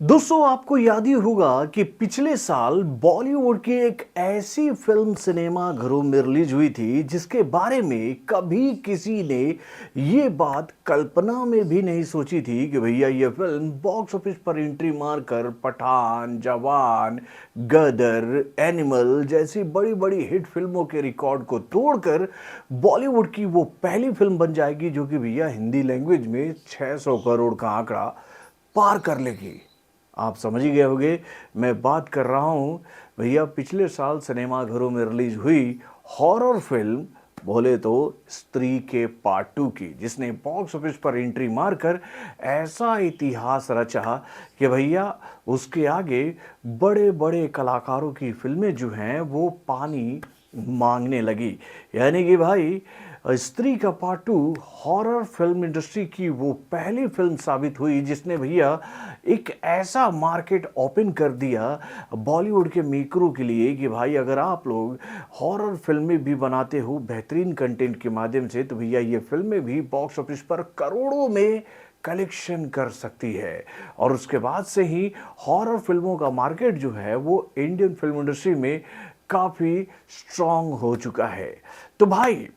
दोस्तों आपको याद ही होगा कि पिछले साल बॉलीवुड की एक ऐसी फिल्म सिनेमा घरों में रिलीज हुई थी जिसके बारे में कभी किसी ने ये बात कल्पना में भी नहीं सोची थी कि भैया ये फिल्म बॉक्स ऑफिस पर एंट्री मारकर पठान, जवान, गदर, एनिमल जैसी बड़ी बड़ी हिट फिल्मों के रिकॉर्ड को तोड़कर बॉलीवुड की वो पहली फिल्म बन जाएगी जो कि भैया हिंदी लैंग्वेज में 600 करोड़ का आंकड़ा पार कर लेगी। आप समझ ही गए होंगे मैं बात कर रहा हूं भैया पिछले साल सिनेमा घरों में रिलीज हुई हॉरर फिल्म बोले तो स्त्री के पार्ट 2 की, जिसने बॉक्स ऑफिस पर एंट्री मारकर ऐसा इतिहास रचा कि भैया उसके आगे बड़े बड़े कलाकारों की फिल्में जो हैं वो पानी मांगने लगी। यानी कि भाई स्त्री का पार्ट 2 हॉरर फिल्म इंडस्ट्री की वो पहली फिल्म साबित हुई जिसने भैया एक ऐसा मार्केट ओपन कर दिया बॉलीवुड के मेकरों के लिए कि भाई अगर आप लोग हॉरर फिल्में भी बनाते हो बेहतरीन कंटेंट के माध्यम से तो भैया ये फिल्में भी बॉक्स ऑफिस पर करोड़ों में कलेक्शन कर सकती है। और उसके बाद से ही हॉरर फिल्मों का मार्केट जो है वो इंडियन फिल्म इंडस्ट्री में काफ़ी स्ट्रांग हो चुका है। तो भाई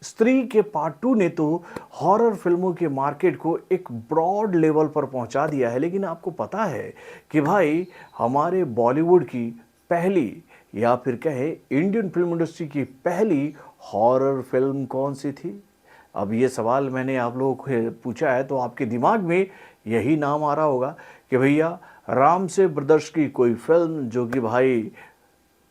स्त्री के पार्ट 2 ने तो हॉरर फिल्मों के मार्केट को एक ब्रॉड लेवल पर पहुंचा दिया है, लेकिन आपको पता है कि भाई हमारे बॉलीवुड की पहली या फिर कहे इंडियन फिल्म इंडस्ट्री की पहली हॉरर फिल्म कौन सी थी? अब ये सवाल मैंने आप लोगों को पूछा है तो आपके दिमाग में यही नाम आ रहा होगा कि भैया राम से ब्रदर्स की कोई फिल्म, जो कि भाई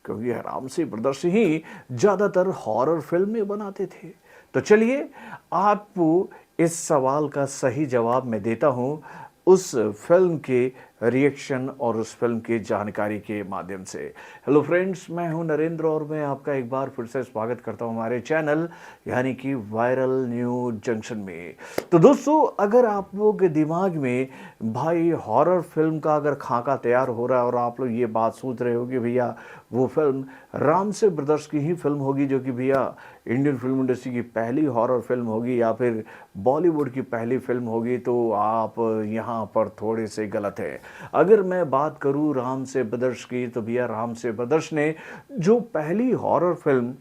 क्योंकि राम से ब्रदर्स ही ज़्यादातर हॉरर फिल्में बनाते थे। तो चलिए आपको इस सवाल का सही जवाब मैं देता हूँ उस फिल्म के रिएक्शन और उस फिल्म की जानकारी के माध्यम से। हेलो फ्रेंड्स, मैं हूं नरेंद्र और मैं आपका एक बार फिर से स्वागत करता हूं हमारे चैनल यानी कि वायरल न्यूज जंक्शन में। तो दोस्तों अगर आप लोगों के दिमाग में भाई हॉरर फिल्म का अगर खाका तैयार हो रहा है और आप लोग ये बात सोच रहे हो कि भैया वो फिल्म राम से ब्रदर्स की ही फिल्म होगी जो कि भैया इंडियन फिल्म इंडस्ट्री की पहली हॉरर फिल्म होगी या फिर बॉलीवुड की पहली फिल्म होगी, तो आप यहाँ पर थोड़े से गलत हैं। अगर मैं बात करूं राम से ब्रदर्स की तो भैया राम से ब्रदर्स ने जो पहली हॉरर फिल्म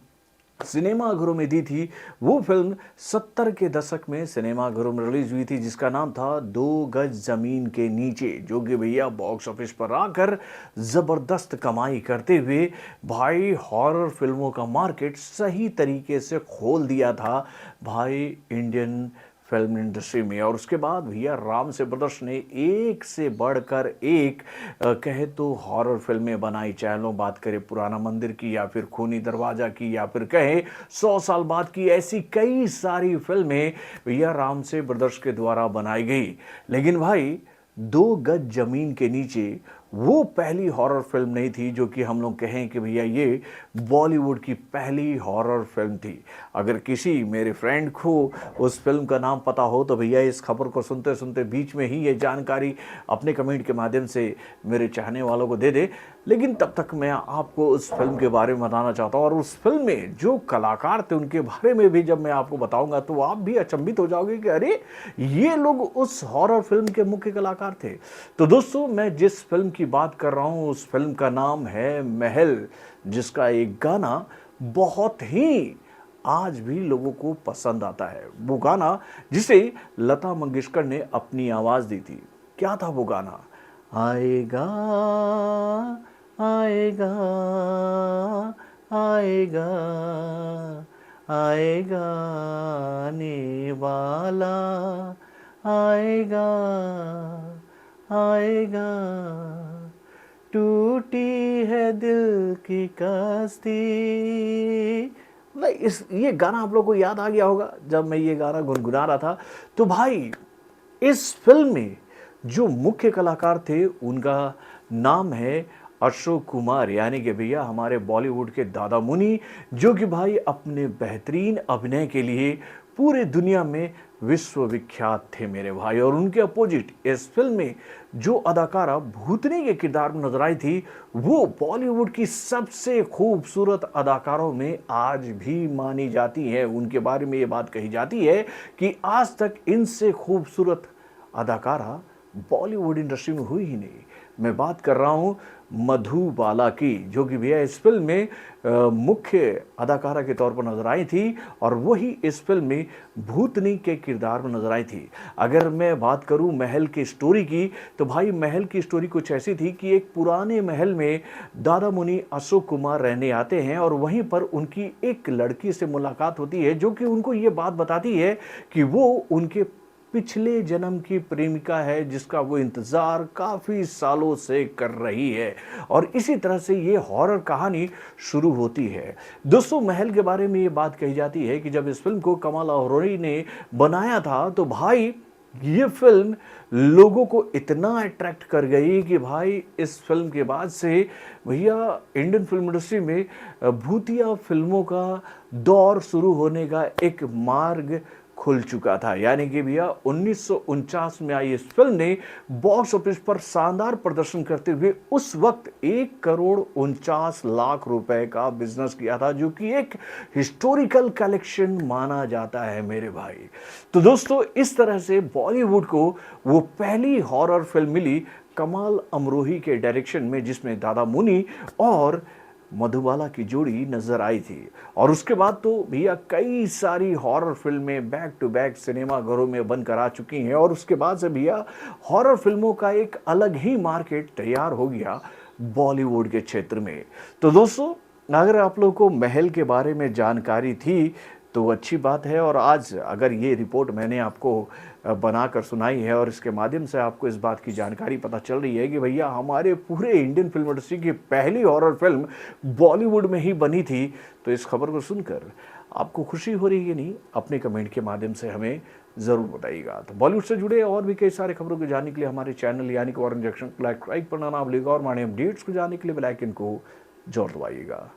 सिनेमा घरों में दी थी वो फिल्म 70 के दशक में सिनेमा घरों में रिलीज हुई थी जिसका नाम था दो गज जमीन के नीचे, जो कि भैया बॉक्स ऑफिस पर आकर जबरदस्त कमाई करते हुए भाई हॉरर फिल्मों का मार्केट सही तरीके से खोल दिया था भाई इंडियन फिल्म इंडस्ट्री में। और उसके बाद भैया राम से ब्रदर्स ने एक से बढ़कर एक कहे तो हॉरर फिल्में बनाई, चाहे लोग बात करें पुराना मंदिर की या फिर खूनी दरवाजा की या फिर कहें 100 साल बाद की, ऐसी कई सारी फिल्में भैया राम से ब्रदर्स के द्वारा बनाई गई। लेकिन भाई दो गज जमीन के नीचे वो पहली हॉरर फिल्म नहीं थी जो कि हम लोग कहें कि भैया ये बॉलीवुड की पहली हॉरर फिल्म थी। अगर किसी मेरे फ्रेंड को उस फिल्म का नाम पता हो तो भैया इस खबर को सुनते सुनते बीच में ही ये जानकारी अपने कमेंट के माध्यम से मेरे चाहने वालों को दे दे। लेकिन तब तक मैं आपको उस फिल्म के बारे में बताना चाहता हूँ और उस फिल्म में जो कलाकार थे उनके बारे में भी जब मैं आपको बताऊंगा तो आप भी अचंभित हो जाओगे कि अरे ये लोग उस हॉरर फिल्म के मुख्य कलाकार थे। तो दोस्तों मैं जिस फिल्म की बात कर रहा हूँ उस फिल्म का नाम है महल, जिसका एक गाना बहुत ही आज भी लोगों को पसंद आता है। वो गाना जिसे लता मंगेशकर ने अपनी आवाज दी थी। क्या था वो गाना? आएगा आएगा आएगा आएगा आने वाला आएगा आएगा, टूटी है दिल की कश्ती। नहीं इस ये गाना आप लोगों को याद आ गया होगा जब मैं ये गाना गुनगुना रहा था। तो भाई इस फिल्म में जो मुख्य कलाकार थे उनका नाम है अशोक कुमार, यानी कि भैया हमारे बॉलीवुड के दादा मुनि, जो कि भाई अपने बेहतरीन अभिनय के लिए पूरे दुनिया में विश्वविख्यात थे मेरे भाई। और उनके अपोजिट इस फिल्म में जो अदाकारा भूतनी के किरदार में नजर आई थी वो बॉलीवुड की सबसे खूबसूरत अदाकारों में आज भी मानी जाती है। उनके बारे में ये बात कही जाती है कि आज तक इनसे खूबसूरत अदाकारा बॉलीवुड इंडस्ट्री में हुई ही नहीं। मैं बात कर रहा हूँ मधुबाला की, जो कि भैया इस फिल्म में मुख्य अदाकारा के तौर पर नजर आई थी और वही इस फिल्म में भूतनी के किरदार में नजर आई थी। अगर मैं बात करूं महल की स्टोरी की, तो भाई महल की स्टोरी कुछ ऐसी थी कि एक पुराने महल में दादा मुनि अशोक कुमार रहने आते हैं और वहीं पर उनकी एक लड़की से मुलाकात होती है, जो कि उनको ये बात बताती है कि वो उनके पिछले जन्म की प्रेमिका है, जिसका वो इंतजार काफी सालों से कर रही है। और इसी तरह से ये हॉरर कहानी शुरू होती है। दोस्तों, महल के बारे में ये बात कही जाती है कि जब इस फिल्म को कमल अहरोरी ने बनाया था, तो भाई ये फिल्म लोगों को इतना अट्रैक्ट कर गई कि भाई इस फिल्म के बाद से भैया इंडियन फिल्म इंडस्ट्री में भूतिया फिल्मों का दौर शुरू होने का एक मार्ग खुल चुका था। यानी कि भैया 1949 में आई इस फिल्म ने बॉक्स ऑफिस पर शानदार प्रदर्शन करते हुए उस वक्त 1,49,00,000 रुपए का बिजनेस किया था, जो कि एक हिस्टोरिकल कलेक्शन माना जाता है मेरे भाई। तो दोस्तों, इस तरह से बॉलीवुड को वो पहली हॉरर फिल्म मिली कमाल अमरोही के डायरेक्शन में, जिसमें दादा मुनि और मधुबाला की जोड़ी नजर आई थी। और उसके बाद तो भैया कई सारी हॉरर फिल्में बैक टू बैक सिनेमा घरों में बनकर आ चुकी हैं और उसके बाद से भैया हॉरर फिल्मों का एक अलग ही मार्केट तैयार हो गया बॉलीवुड के क्षेत्र में। तो दोस्तों, अगर आप लोगों को महल के बारे में जानकारी थी तो अच्छी बात है, और आज अगर ये रिपोर्ट मैंने आपको बनाकर सुनाई है और इसके माध्यम से आपको इस बात की जानकारी पता चल रही है कि भैया हमारे पूरे इंडियन फिल्म इंडस्ट्री की पहली हॉरर फिल्म बॉलीवुड में ही बनी थी, तो इस खबर को सुनकर आपको खुशी हो रही है नहीं, अपने कमेंट के माध्यम से हमें ज़रूर बताइएगा। तो बॉलीवुड से जुड़े और भी कई सारे खबरों को जानने के लिए हमारे चैनल यानी कि ऑरेंज जंक्शन को लाइक करना ना भूलिएगा और हमारे अपडेट्स को जानने के लिए बेल आइकन को जोर दबाइएगा।